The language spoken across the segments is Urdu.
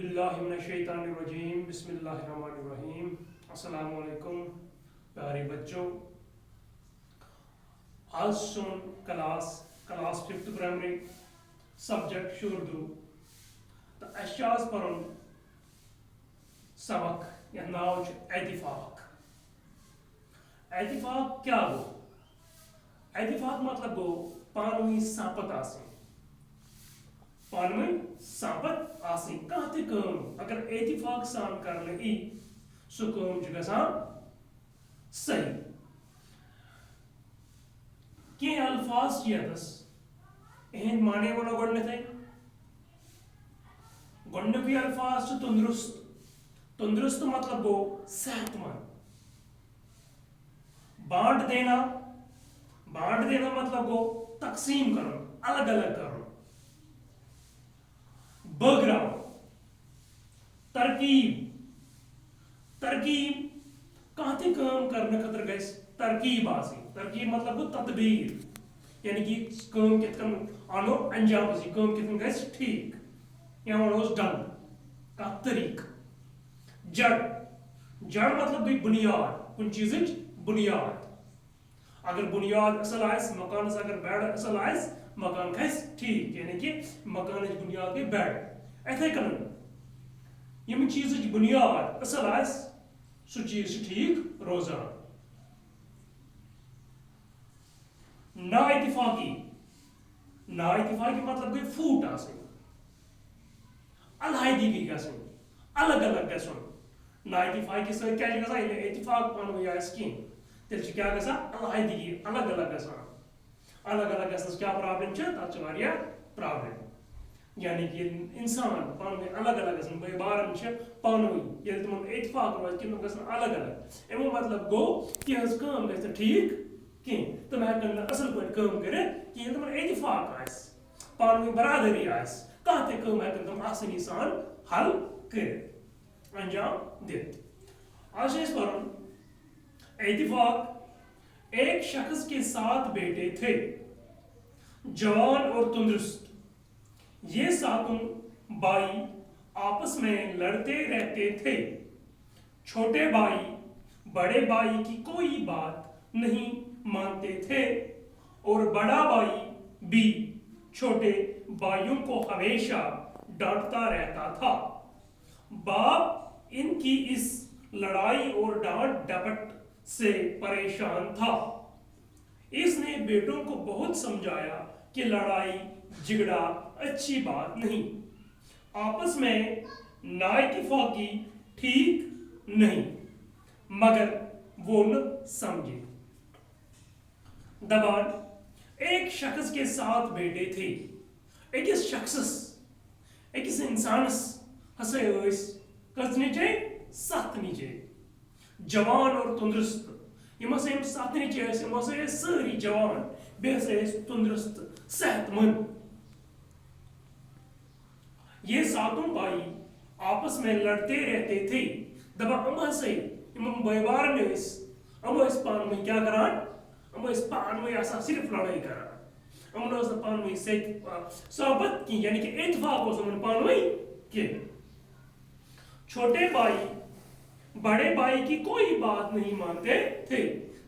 باللہ من الشیطان الرجیم بسم اللہ الرحمن الرحیم السلام علیکم پیارے بچوں. آج سون کلاس 5th پرائمری سبجیکٹ چھُ اردو تو اَسہِ چھُ آز پرُن سبق یتھ ناو چھُ اتفاق. اتفاق کیا گوٚو؟ اتفاق مطلب گوٚو پانہٕ ؤنۍ سانپت آسٕنۍ. پانہٕ ؤنۍ سانپت آسٕنۍ. کانٛہہ تہِ کٲم اگر اتفاق سان کرنہٕ یی سُہ کٲم چھِ گژھان صحیح. کینٛہہ الفاظ چھِ ییٚتس اِہِنٛدۍ معنی وَنو گۄڈنٮ۪تھٕے. گۄڈنیُکُے الفاظ چھُ تندرست. تندرست مطلب گوٚو صحت مند. بانٹ دینا مطلب گوٚو تقسیٖم کرُن، الگ الگ کرُن. بٲگراوُن. ترکیب کانٛہہ تہِ کٲم کرنہٕ خٲطرٕ گژھِ ترکیب آسٕنۍ. ترکیب مطلب گوٚو تدبیٖر، یعنی کہ کٲم کِتھ کٔنۍ اَنو انجامس، یہِ کٲم کِتھ کٔنۍ گژھِ ٹھیٖک یا وَنہوس ڈن. کانٛہہ طریٖقہٕ. جڑ مطلب گٔے بُنیاد، کُنہِ چیٖزٕچ بُنیاد. اگر بُنیاد اصل آسہِ مکانس، اگر بیڈ اصل آسہِ مکان کھسہِ ٹھیٖک، یعنی کہ مکانٕچ بُنیاد گٔے بیڈ. اِتھے کٔنۍ ییٚمہِ چیٖزٕچ بُنیاد اصل آسہِ سُہ چیٖز چھُ ٹھیٖک روزان. نا اتفاقی مطلب گٔے پھوٗٹ آسٕنۍ، علیحدگی گژھٕنۍ، الگ الگ گژھُن. نا اتفاقی سۭتۍ کیٛاہ چھُ گژھان؟ ییٚلہِ اتفاق پانہٕ ؤنۍ آسہِ کینٛہہ تیٚلہِ چھُ کیٛاہ گژھان؟ علیحدگی، الگ الگ گژھان. الگ الگ گژھنس کیٛاہ پرابلم چھِ؟ تتھ چھِ واریاہ پرابلم. یعنی کہ ییٚلہِ انسان پانہٕ ؤنۍ الگ الگ گژھن، بٲے بارن چھِ پانہٕ ؤنۍ ییٚلہِ تِمن اتفاق روزِ کہِ تِم گژھن الگ الگ، امیُک مطلب گوٚو تِہنٛز کٲم گژھِ نہٕ ٹھیٖک کینٛہہ. تِم ہٮ۪کن نہٕ اصل پٲٹھۍ کٲم کٔرِتھ کِہیٖنۍ. تِمن اتفاق آسہِ، پانہٕ ؤنۍ برادری آسہِ، کانٛہہ تہِ کٲم ہٮ۪کن تِم آسٲنی سان حل کٔرِتھ، انجام دِتھ. آز چھُ اَسہِ پرُن اتفاق. ایک شخص کے 7 بیٹے تھے، جوان اور تندرست. یہ ساتوں بھائی آپس میں لڑتے رہتے تھے. چھوٹے بھائی بڑے بھائی کی کوئی بات نہیں مانتے تھے اور بڑا بھائی بھی چھوٹے بھائیوں کو ہمیشہ ڈانٹتا رہتا تھا. باپ ان کی اس لڑائی اور ڈانٹ ڈپٹ سے پریشان تھا. اس نے بیٹوں کو بہت سمجھایا کہ لڑائی جھگڑا اچھی بات نہیں، آپس میں نااتفاقی ٹھیک نہیں، مگر وہ نہ سمجھے. دبان. ایک شخص کے 7 بیٹے تھے. أکِس شخصس، أکِس انسانس ہسا ٲسۍ کٔژ نیٚچے؟ 7 نیٚچے. جوان اور تندرست. یِم ہسا یِم 7 نیٚچے ٲسۍ یِم ہسا ٲسۍ سٲری جوان، بیٚیہِ ہسا ٲسۍ تندرست، صحت مند. یہ ساتوں بھائی آپس میں لڑتے رہتے تھے. دپان یِم ہسا یِم بٲے بارٕنۍ ٲسۍ یِم ٲسۍ پانہٕ ؤنۍ کیٛاہ کران؟ یِم ٲسۍ پانہٕ ؤنۍ آسان صرف لڑٲے کران. یِمن ٲس نہٕ پانہٕ ؤنۍ صحبت کینٛہہ، یعنی کہ اتفاق اوس یِمن پانہٕ ؤنۍ کینٛہہ. چھوٹے بھائی بڑے بھائی کی کوئی بات نہیں مانتے تھے.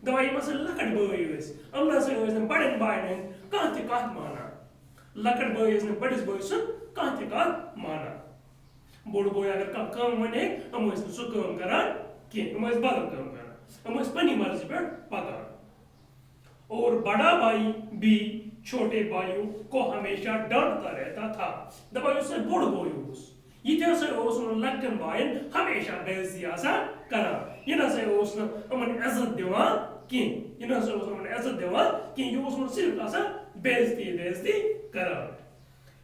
دپان یِم ہسا لۄکٕٹۍ بٲے ٲسۍ یِم نسا ٲسۍ نہٕ بڑٮ۪ن بایَن ہٕنٛز کانٛہہ تہِ کتھ مانان. لۄکٕٹۍ بٲے ٲسۍ نہٕ بٔڑِس بٲے سُنٛد کانٛہہ تہِ کتھ مانان. بوٚڑ بوے اگر کانٛہہ کٲم وَنہِ یِم ٲسۍ نہٕ سُہ کٲم کران کینٛہہ، یِم ٲسۍ بدل کٲم کران، یِم ٲسۍ پننہِ مرضی پٮ۪ٹھ پکان. اور بڑا بھائی بھی چھوٹے بھائیوں کو ہمیشہ ڈانٹتا رہتا تھا. دپان یُس سا بوٚڑ بوے اوس یہِ تہِ ہسا اوس یِمن لۄکٹٮ۪ن بایَن ہمیشہ بے عزتی آسان کران. یہِ نسا اوس نہٕ یِمن عزت دِوان کینٛہہ، یہِ نسا اوس یِمن عزت دِوان کینٛہہ، یہِ اوس یِمن صرف آسان بے عزتی کران.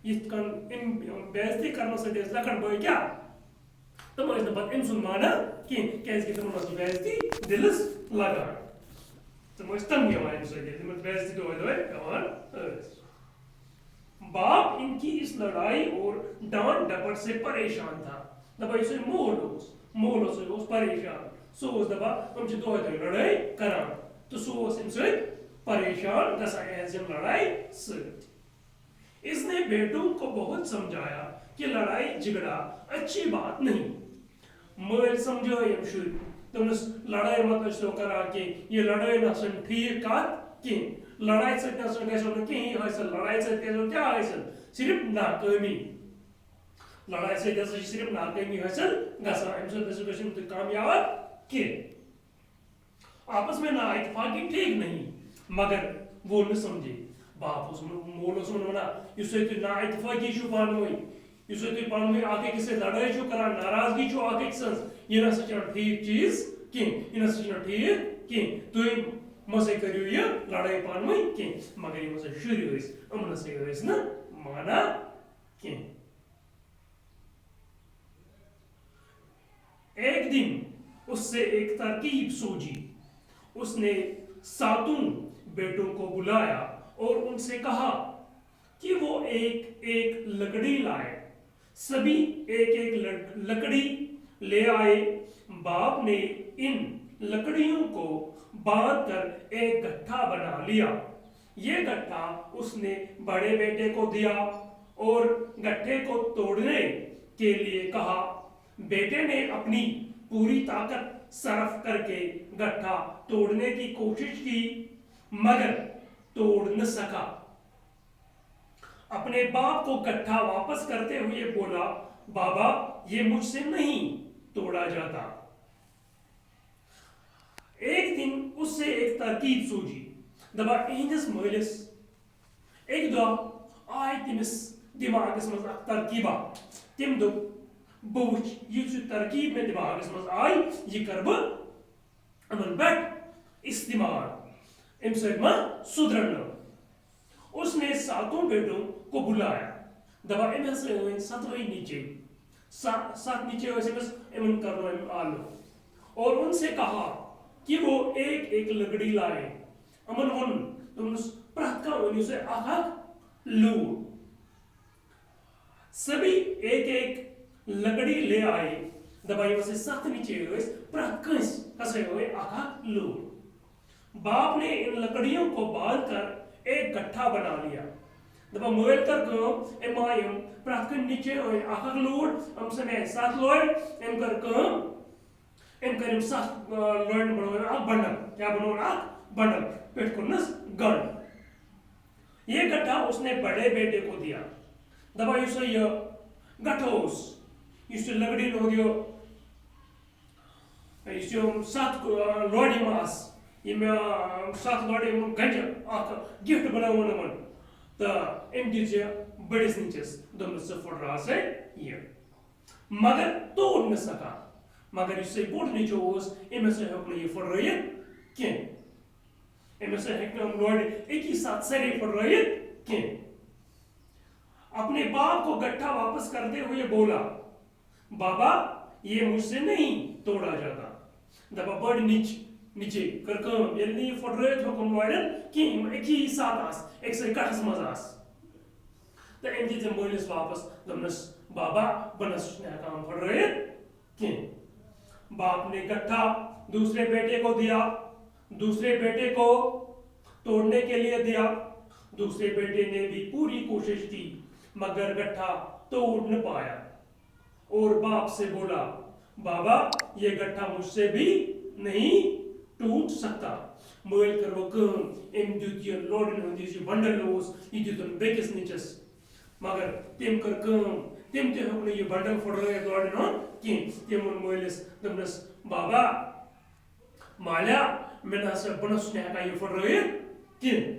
یِتھ کٔنۍ أمۍ بے عزتی کرنہٕ سۭتۍ ٲسۍ لۄکٕٹۍ بٲے کیٛاہ؟ تِم ٲسۍ نہٕ پتہٕ أمۍ سُنٛد مانان کینٛہہ، کیٛازِ کہِ تِمن ٲس بے عزتی دِلس لگان. تِم ٲسۍ تنٛگ یِوان اَمہِ سۭتۍ، تِم ٲسۍ بے عزتی دۄہے دۄہے پیوان ٲسۍ. باپ ان کی اس لڑائی اور ڈانٹ ڈپٹ سے پریشان تھا. دپان یُس أمۍ مول اوس پریشان. سُہ اوس دپان یِم چھِ دۄہے دۄہے لڑٲے کران تہٕ سُہ اوس اَمہِ سۭتۍ پریشان گژھان یِہنٛزِ ییٚمہِ لڑایہِ سۭتۍ. اس نے بیٹوں کو بہت سمجھایا کہ لڑائی جھگڑا اچھی بات نہیں. مل سمجھائم شر دس لڑائی مت ٲسِو کران کہ یہ لڑائی نہ ٹھیک کت کی لڑائی سۭتۍ گژھو نہٕ کِہیٖنۍ حٲصِل لڑائی سۭتۍ گژھو کیٛاہ حٲصِل صرف ناکٲمی لڑائی سۭتۍ ہسا چھِ صرف ناکٲمی حٲصِل گژھان اَمہِ سۭتۍ ہسا گژھِو نہٕ تُہۍ کامیاب کینٛہہ. آپس میں نا اتفاقی ٹھیک نہیں مگر وہ نہ سمجھے باپ مول ونان یُس تُہۍ نا اتفاقی چھُو پانہٕ ؤنۍ یُس تُہۍ پانہٕ ؤنۍ اکھ أکِس سۭتۍ لڑٲے چھُو کران ناراضگی چھُو اکھ أکۍ سٕنٛز یہِ نہ سا چھُنہٕ ٹھیک چیٖز کینٛہہ یہِ نہ سا چھُنہٕ ٹھیک کینٛہہ تُہۍ مہ سا کٔرِو یہِ لڑٲے پانہٕ ؤنۍ کینٛہہ مگر یِم ہسا شُرۍ ٲسۍ یِم نسا ٲسۍ نہٕ مانان کینٛہہ. ایک دن اس سے ایک ترکیب سوچی اس نے ساتوں بیٹوں کو بلایا اور ان سے کہا کہ وہ ایک ایک لکڑی لائے. سبھی ایک ایک لکڑی لے آئے. باپ نے ان لکڑیوں کو باندھ کر ایک گٹھا بنا لیا. یہ گٹھا اس نے بڑے بیٹے کو دیا اور گٹھے کو توڑنے کے لیے کہا. بیٹے نے اپنی پوری طاقت صرف کر کے گٹھا توڑنے کی کوشش کی مگر توڑ نہ سکا. اپنے باپ کو گٹھا واپس کرتے ہوئے بولا بابا یہ مجھ سے نہیں توڑا جاتا. ایک دن اس سے ایک ترکیب سوچی دپا اہندس مالس ایک دۄہ آے تٔمِس دِماغس منٛز اکھ ترکیبا تٔمۍ دوٚپ بہٕ وٕچھ یُس یہِ ترکیب مےٚ دِماغس منٛز آے یہِ کرٕ بہٕ یِمن پٮ۪ٹھ استعمال اَمہِ سۭتۍ ما سُدرن نہٕ. اس نے ساتوں بیٹوں کو بلایا دپا أمۍ ہسا أنۍ ستوے نیچے سات نیچے ٲسۍ أمِس یِمن کرنٲوِم آلو اور ان سے کہا کہ وہ ایک ایک لکڑی لائے. یِمن ووٚن دوٚپنس پرٛٮ۪تھ کانٛہہ أنِو سا اکھ اکھ لوٗر. سبھی ایک ایک لکڑی لے آئے. دپا یِم ہسا ست نیچے ٲسۍ پرٛٮ۪تھ کٲنٛسہِ ہسا أنۍ اکھ اکھ لوٗر. باپ نے ان لکڑیوں کو باندھ کر ایک گٹھا بنا لیا. دپا مٲلۍ کٔر کٲم أمۍ آے یِم پرٛٮ۪تھ کُنہِ نیچے أنۍ اکھ اکھ لوٗر. أمۍ ژھٕنہِ ست لورِ أمۍ کٔر کٲم أمۍ کٔر یِم ست لورِ بنٲوِم اکھ بنڈل. کیٛاہ بنووُن اکھ بنڈل پیٚٹھۍ کوٚرنس گنڈ. یہ گٹھا اس نے بڑے بیٹے کو دیا. دپا یُس سا یہِ گٹھا اوس یُس یہِ لکڑی ہُنٛد یُس یِم ست لورِ یِم آسہٕ یِم ست لورِ یِم گنجہِ اکھ گفٹ بنٲوٕن یِمن تہٕ أمۍ دِژ یہِ بٔڑِس نیٚچوِس دوٚپنس ژٕ پھٕٹراو سا یہِ مگر توڑ نہٕ سکان. مگر یُس سا بوٚڑ نیٚچو اوس أمۍ ہسا ہیوٚک نہٕ یہِ پھٕٹرٲیِتھ کینٛہہ. أمۍ ہسا ہیٚکہِ نہٕ یِم لورِ اکی ساتھ سارے پھٕٹرٲیِتھ کینٛہہ. اپنے باپ کو گٹھا واپس کرتے ہوئے بولا بابا یہ مجھ سے نہیں توڑا جاتا. دپا بٔڑ نیچے کٔر کٲم ییٚلہِ نہٕ یہِ پھٕٹرٲیِتھ ہیوٚکُن لورٮ۪ن کِہیٖنۍ یِم اکی ساتھ آسہٕ أکسٕے گٹھس منٛز آسہٕ تہٕ أمۍ دِژ یِم مٲلِس واپس دوٚپنس بابا بہٕ نہ سا چھُس نہٕ ہٮ۪کان پھٕٹرٲیِتھ کینٛہہ. باپ نے گٹھا دوسرے بیٹے کو دیا. دوسرے بیٹے کو توڑنے کے لیے دیا. دوسرے بیٹے نے بھی پوری کوشش کی مگر گٹھا توڑ نہ پایا اور باپ سے بولا بابا یہ گٹھا مجھ سے بھی نہیں ٹوٹ سکتا. مٲلۍ کٔر وۄنۍ کٲم أمۍ دیُت یہِ لورٮ۪ن ہُنٛد یُس یہِ بنڈل اوس یہِ دیُتُن بیٚکِس نیٚچوِس مگر تٔمۍ کٔر کٲم تٔمۍ تہِ ہیوٚک نہٕ یہِ بنڈل پھٕٹرٲیِتھ لورٮ۪ن ہُنٛد کینٛہہ. تٔمۍ ووٚن مٲلِس دوٚپنس بابا مالیہ مےٚ نہ سا بہٕ نہ چھُس نہٕ ہٮ۪کان یہِ پھٕٹرٲیِتھ کینٛہہ.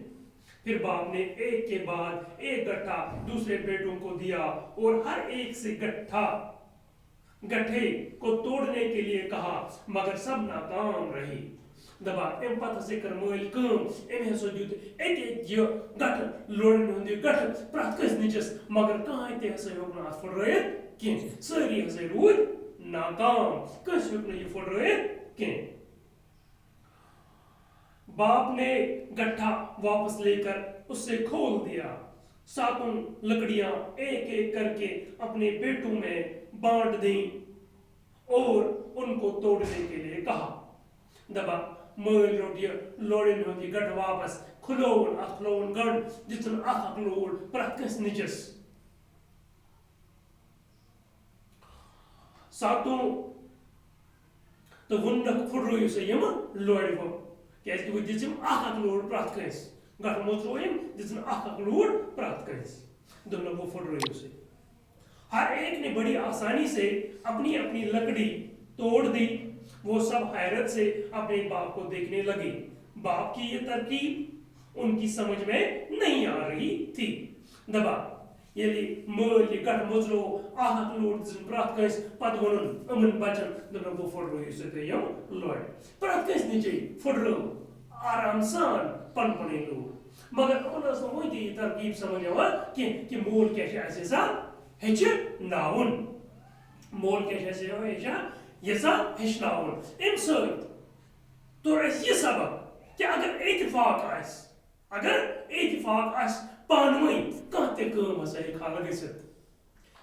پھر باپ نے ایک کے بعد ایک گٹھا دوسرے بیٹوں کو دیا اور ہر ایک سے گٹھے کو توڑنے کے لیے کہا مگر سب ناکام رہے. دپا أمۍ پتہٕ ہسا کٔر مٲلۍ کٲم أمۍ ہسا دیُت اکہِ اکہِ یہِ گٹھٕ لورٮ۪ن ہُنٛد یہِ گٹھٕ پرٛٮ۪تھ کٲنٛسہِ نیٚچوِس مگر کٕہٕنۍ تہِ ہسا ہیوٚک نہٕ اتھ پھٕٹرٲیِتھ کینٛہہ. سٲری ہسا روٗدۍ ناکام کٲنٛسہِ ہیوٚک نہٕ یہِ پھٕٹرٲیِتھ کینٛہہ. باپ نے گٹھا واپس لے کر اس سے کھول دیا. ساتوں لکڑیاں ایک ایک کر کے اپنے بیٹوں میں بانٹ دیں اور ان کو توڑنے کے لیے کہا. دپا مٲلۍ روٚٹ یہِ لورٮ۪ن ہُنٛد یہِ گٹھٕ واپس کھُلووُن اتھ کھُلووُن گنڈ دِژٕن اکھ اکھ لوٗر پرٛٮ۪تھ کٲنٛسہِ نیٚچوِس ساتوں تو ونک پھٹرو سا یم لوڑ کیازِ کہ وہ دِژم اکھ لوڑ پرٛٮ۪تھ کٲنٛسہِ گٹھ منٛز ترٛوو أمۍ دِژن اکھ لوڑ پرٛٮ۪تھ کٲنٛسہِ دوٚپنکھ وہ پھٹرٲیِو سا ہر ایک نے بڑی آسانی سے اپنی اپنی لکڑی توڑ دی وہ سب حیرت سے اپنے باپ کو دیکھنے لگے باپ کی یہ ترکیب ان کی سمجھ میں نہیں آ رہی تھی دبا یلی مول یہ گٹھ مزرو اکھ لوڑ دِژن پرٛٮ۪تھ کٲنٛسہِ پتہٕ ووٚنُن یِمن بچن دوٚپنکھ وہ پھٹرٲیِو سا تُہۍ یِم لورِ پرٛٮ۪تھ کٲنٛسہِ نِچے پھٹرٲو آرام سان پن پنٕنۍ لوڑ مگر یِمن ٲس نہٕ وُنہِ تہِ یہِ ترکیب سمجھ یِوان کینٛہہ کہ مول کیٛاہ چھُ اَسہِ یژھان ہیٚچھناوُن مول کیٛاہ چھُ اَسہِ یژھان ہیٚچھناوُن اَمہِ سۭتۍ توٚر اَسہِ یہِ سبق کہ اگر اتفاق آسہِ پانہٕ ؤنۍ کانٛہہ تہِ کٲم ہسا ہیٚکہِ حل گٔژھِتھ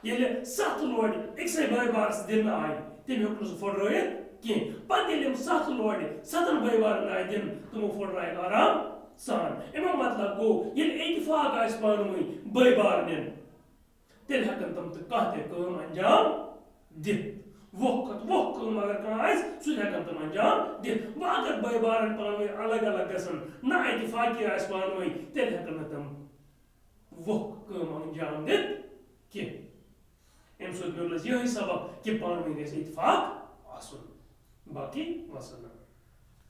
ییٚلہِ 7 لورِ أکسٕے بٲے بارس دِنہٕ آیہِ تٔمۍ ہیوٚک نہٕ سُہ پھٹرٲیِتھ کینٛہہ پتہٕ ییٚلہِ یِم 7 لورِ 7 بٲے بارن آیہِ دِنہٕ تِمو پھٹرایہِ آرام سان امیُک مطلب گوٚو ییٚلہِ اتفاق آسہِ پانہٕ ؤنۍ بٲے بارنٮ۪ن تیٚلہِ ہٮ۪کن تِم تہِ کانٛہہ تہِ کٲم انجام دِتھ وۄکھ کھۄتہٕ وۄکھ کٲم اگر کانٛہہ آسہِ سُہ تہِ ہٮ۪کن تِم انجام دِتھ وۄنۍ اگر بٲے بارن پانہٕ ؤنۍ الگ الگ گژھن نہ اتفاقی آسہِ پانہٕ ؤنۍ تیٚلہِ ہٮ۪کن نہٕ تِم وۄکھ کٲم انجام دِتھ کینٛہہ امہِ سۭتۍ میوٗل اَسہِ یِہوٚے سبق کہ پانہٕ ؤنۍ گژھِ اتفاق آسُن باقی وسلام